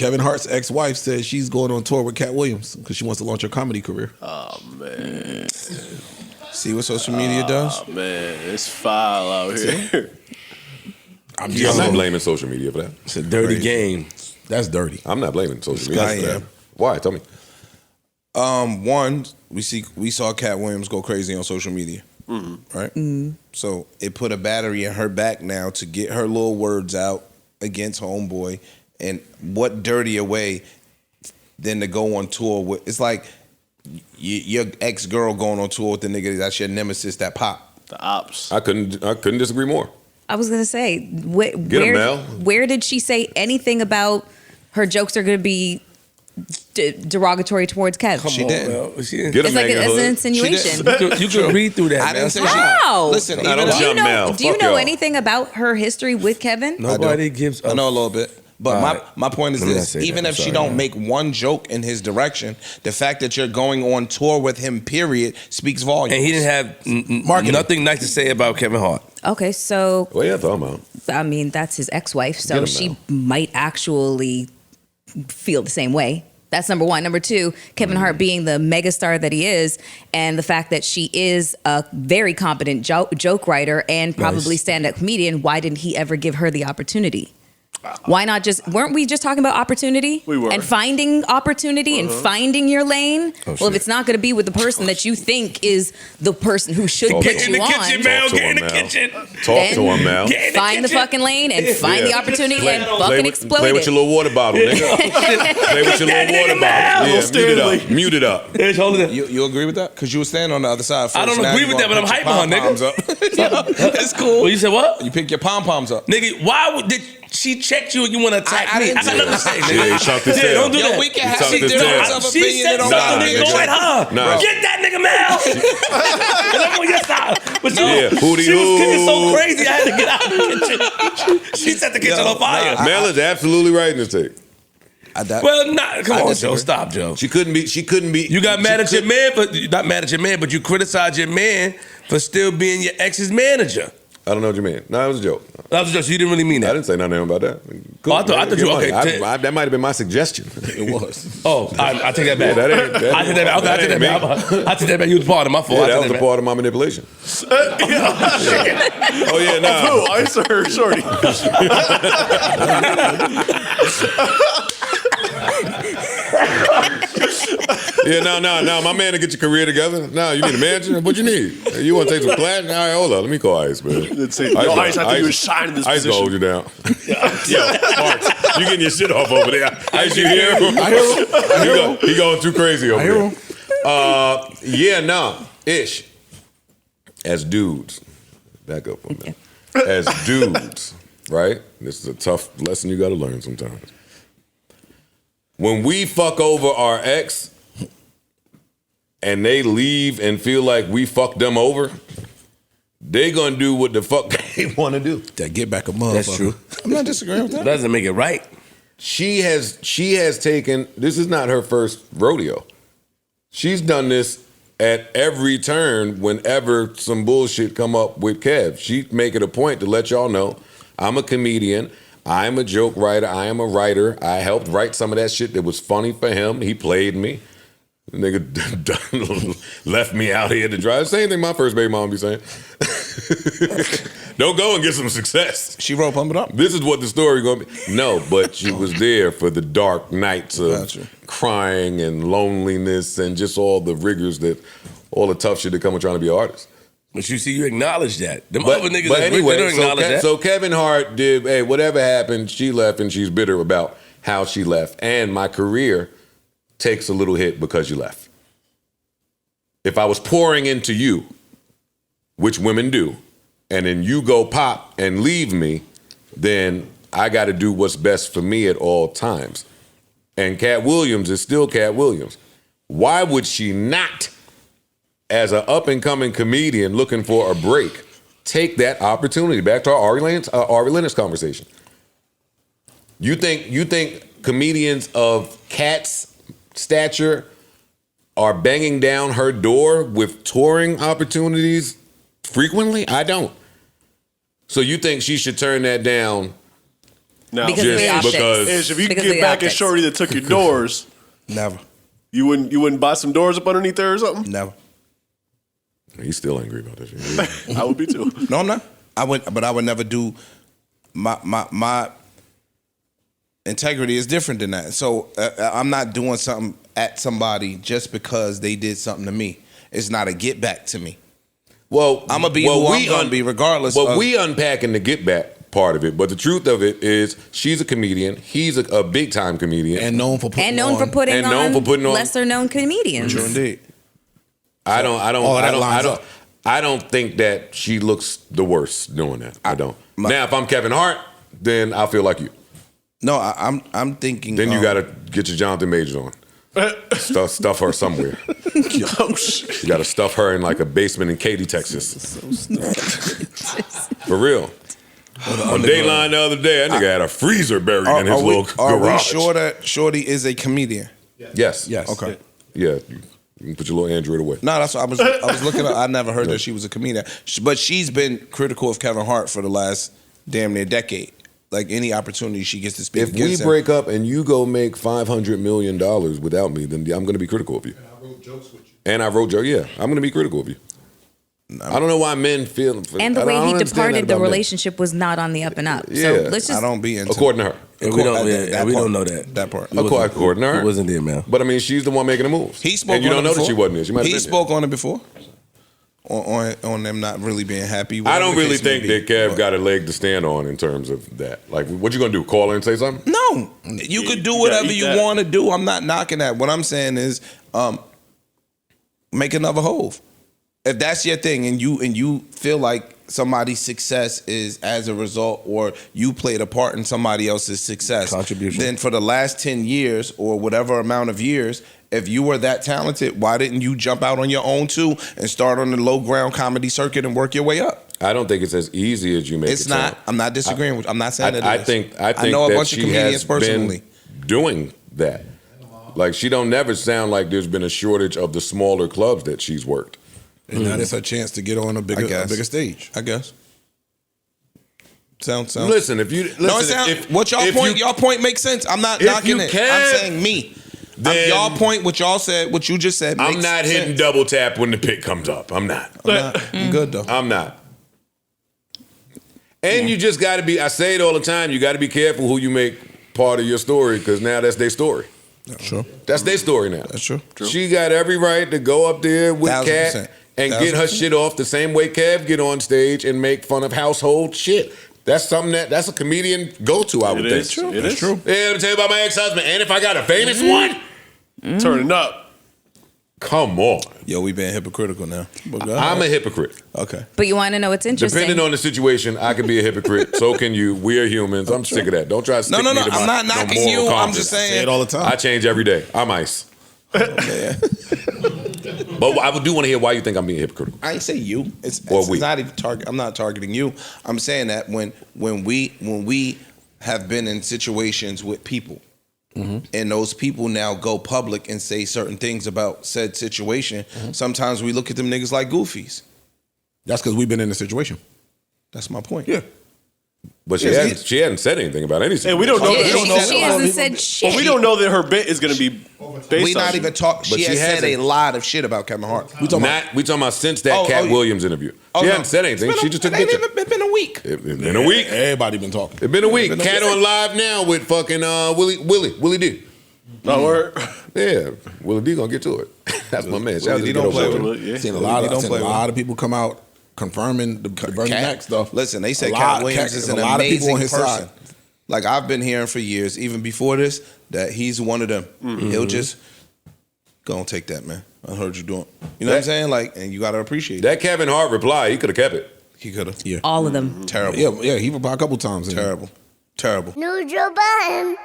Kevin Hart's ex-wife said she's going on tour with Katt Williams because she wants to launch her comedy career. Oh, man. See what social media does? Oh, man. It's foul out here. I'm not blaming social media for that. It's a dirty game. That's dirty. I'm not blaming social media for that. Why? Tell me. One, we saw Katt Williams go crazy on social media, right? Mm-hmm. So it put a battery in her back now to get her little words out against homeboy. And what dirtier way than to go on tour with? It's like your ex-girl going on tour with the nigga that's your nemesis that pop. The ops. I couldn't disagree more. I was gonna say, where did she say anything about her jokes are gonna be derogatory towards Kev? She didn't. It's like it's an insinuation. You can read through that. I didn't say How? Listen, I don't jump Mel. Do you know anything about her history with Kevin? Nobody gives. I know a little bit. But my point is this: even if she don't make one joke in his direction, the fact that you're going on tour with him, period, speaks volumes. And he didn't have nothing nice to say about Kevin Hart. Okay, so What are you talking about? I mean, that's his ex-wife, so she might actually feel the same way. That's number one. Number two, Kevin Hart being the megastar that he is, and the fact that she is a very competent joke writer and probably stand-up comedian. Why didn't he ever give her the opportunity? Why not weren't we just talking about opportunity? We were. And finding opportunity and finding your lane? Well, if it's not going to be with the person that you think is the person who should get you on. Get in the kitchen. Talk to him, Mel. Find the fucking lane and find the opportunity and fucking explode Play with it. your little water bottle, nigga. Play with your little water bottle. Yeah, mute it up. You agree with that? Because you were standing on the other side first. I don't agree with that, but I'm hyping her, nigga. It's cool. Well, you said what? You pick your pom-poms up. Nigga, why did she checked you and you want to attack me? I got nothing to say, nigga. Yeah, he chunked his tail. Don't do that. We can have difference of She opinion. said It don't something, matter. nigga. Go at her. Nah. Get that nigga, Mel. And I'm on your side. But Hootie she was hoo. kicking so crazy, I had to get out of the kitchen. She set the kitchen on fire. Mel is absolutely right in this take. Well, come on, Joe. Stop, Joe. She couldn't be. You got mad at your man, not mad at your man, but you criticized your man for still being your ex's manager. I don't know what you mean. No, it was a joke. That was a joke. So you didn't really mean that. I didn't say nothing about that. Cool, I thought you okay. That might have been my suggestion. It was. Oh, I take that back. Yeah, that ain't I take that back. Okay, I take that back. I take that back. You was part of my fault. Yeah, that was a part of my manipulation. Oh yeah, nah. Oh, I saw her shorty. Yeah, no. My man to get your career together. No, you need a manager? What you need? You want to take some class? All right, hold on. Let me call Ice, man. Ice, I think you was shining this Ice position. gonna hold you down. Yo, Hart, you getting your shit off over there. Ice, you hear him? I hear him. He going too crazy over there. Ish. As dudes, back up on that. As dudes, right? This is a tough lesson you got to learn sometimes. When we fuck over our ex and they leave and feel like we fucked them over, they gonna do what the fuck they want to do. That get back a motherfucker. That's true. I'm not disagreeing with that. Doesn't make it right. She has taken, this is not her first rodeo. She's done this at every turn whenever some bullshit come up with Kev. She make it a point to let y'all know, I'm a comedian, I'm a joke writer, I am a writer. I helped write some of that shit that was funny for him. He played me. The nigga left me out here to drive. Same thing my first baby mom be saying. Don't go and get some success. She wrote Pump It Up. This is what the story gonna be. No, but she was there for the dark nights of crying and loneliness and just all the rigors all the tough shit that come with trying to be an artist. But you see, you acknowledge that. Them other niggas but anyway, they don't acknowledge that. So Kevin Hart did, hey, whatever happened, she left and she's bitter about how she left. And my career takes a little hit because you left. If I was pouring into you, which women do, and then you go pop and leave me, then I got to do what's best for me at all times. And Katt Williams is still Katt Williams. Why would she not, as an up-and-coming comedian looking for a break, take that opportunity? Back to our Ari Lennox conversation. You think comedians of Katt's stature are banging down her door with touring opportunities frequently? I don't. So you think she should turn that down Now, Because of the just optics. because- Ish, if you could Because of get the back at optics. shorty that took your doors, Never. you wouldn't buy some doors up underneath there or something? Never. He's still angry about this shit. I would be too. No, I'm not. I would never do. My integrity is different than that. So I'm not doing something at somebody just because they did something to me. It's not a get back to me. Well, I'm gonna be who I'm gonna be regardless. Well, of, we unpacking the get back part of it, but the truth of it is, she's a comedian. He's a big time comedian, And known for putting on lesser known comedians. True indeed. I up. don't think that she looks the worst doing that. I don't. Now, if I'm Kevin Hart, then I feel like you. No, I'm thinking. Then you got to get your Jonathan Majors on. Stuff her somewhere. You got to stuff her in like a basement in Katy, Texas. For real. On Dateline the other day, that nigga had a freezer buried in his little garage. Are we sure that Shorty is a comedian? Yes. Okay. Yeah. You can put your little Android away. No, that's what I was looking at. I never heard that she was a comedian, but she's been critical of Kevin Hart for the last damn near decade. Like any opportunity she gets to speak. If we break up and you go make $500 million without me, then I'm going to be critical of you. And I wrote jokes with you. And I wrote jokes. Yeah, I'm going to be critical of you. I don't know why men feel. And the I way don't he understand departed, that the about men. relationship was not on the up and up. Yeah. So let's just. I don't be into According to her. And we don't, that we part. don't know that. That part. According to her. It wasn't there, man. But I mean, she's the one making the moves. He spoke. And you on don't it know that before. she wasn't there. She might have He been spoke on it before. On them not really being happy. I whatever don't the really case may think be. that Kev But- got a leg to stand on in terms of that. Like, what you gonna do? Call her and say something? No, you could do you whatever gotta eat you that. want to do. I'm not knocking that. What I'm saying is, make another Hove. If that's your thing, and you feel like somebody's success is as a result, or you played a part in somebody else's success, Contribution. then for the last 10 years or whatever amount of years, if you were that talented, why didn't you jump out on your own too and start on the low ground comedy circuit and work your way up? I don't think it's as easy as you make it It's not. sound. I'm not disagreeing with you. I'm not saying that it I is. think I know a that bunch of she comedians has personally. been doing that. Like, she don't never sound like there's been a shortage of the smaller clubs that she's worked. And now that's her chance to get on a bigger stage. I guess. Sounds. Listen, if you listen, No, it sounds. if, What y'all if point? you- Y'all point makes sense. I'm not if knocking you it. can, I'm saying me. then- Y'all point. What y'all said. What you just said. I'm makes not hitting sense. double tap when the pick comes up. I'm not. I'm good though. I'm not. And you just got to be. I say it all the time. You got to be careful who you make part of your story, because now that's their story. Sure. That's their story now. That's true. She got every right to go up there with 1000%. Katt and get her 1000%. shit off the same way Kev get on stage and make fun of household shit. That's something that's a comedian go to. I would It think. is. It is true. Yeah, let me tell you about my ex-husband. And if I got a famous one, Turning up. come on. Yo, we being hypocritical now. But go I'm ahead. a hypocrite. Okay. But you want to know what's interesting? Depending on the situation, I can be a hypocrite. So can you. We are humans. I'm sick of that. Don't try to stick No. me to I'm my not knocking moral you. I'm compass. just Say saying. it all the time. I change every day. I'm ice. But I do want to hear why you think I'm being hypocritical. I ain't say you. It's Or we. not even target. I'm not targeting you. I'm saying that when we have been in situations with people, and those people now go public and say certain things about said situation, sometimes we look at them niggas like goofies. That's because we've been in the situation. That's my point. Yeah. But she hadn't said anything about anything. And we don't know. Yeah, we don't know. she hasn't said shit. But we don't know that her bit is going to be based We on not you. even talk. But She she has said a hasn't. lot of shit about Kevin Hart. We talking about since that Katt yeah. Williams interview. She hadn't said anything. She just took a picture. It's been a week. It's been a week. Everybody been talking. It's been a week. Katt on live now with fucking Willie D. No word. Yeah, Willie D gonna get to it. That's my man. Shout out to D Get don't Over play It. with Yeah. Seen a Willie lot don't play of with of people come out confirming the Bernie Katt- Mac stuff. Listen, they said A Katt lot- Williams Katt- is a an lot of people amazing on his person. side. Like I've been hearing for years, even before this, that he's one of them. He'll just go and take that, man. I heard you doing. You know what I'm saying? Like, and you got to appreciate That Kevin Hart reply, he could have kept it. He could have. Yeah. All of them. Terrible. Yeah, he replied a couple times. Terrible. Neutral button.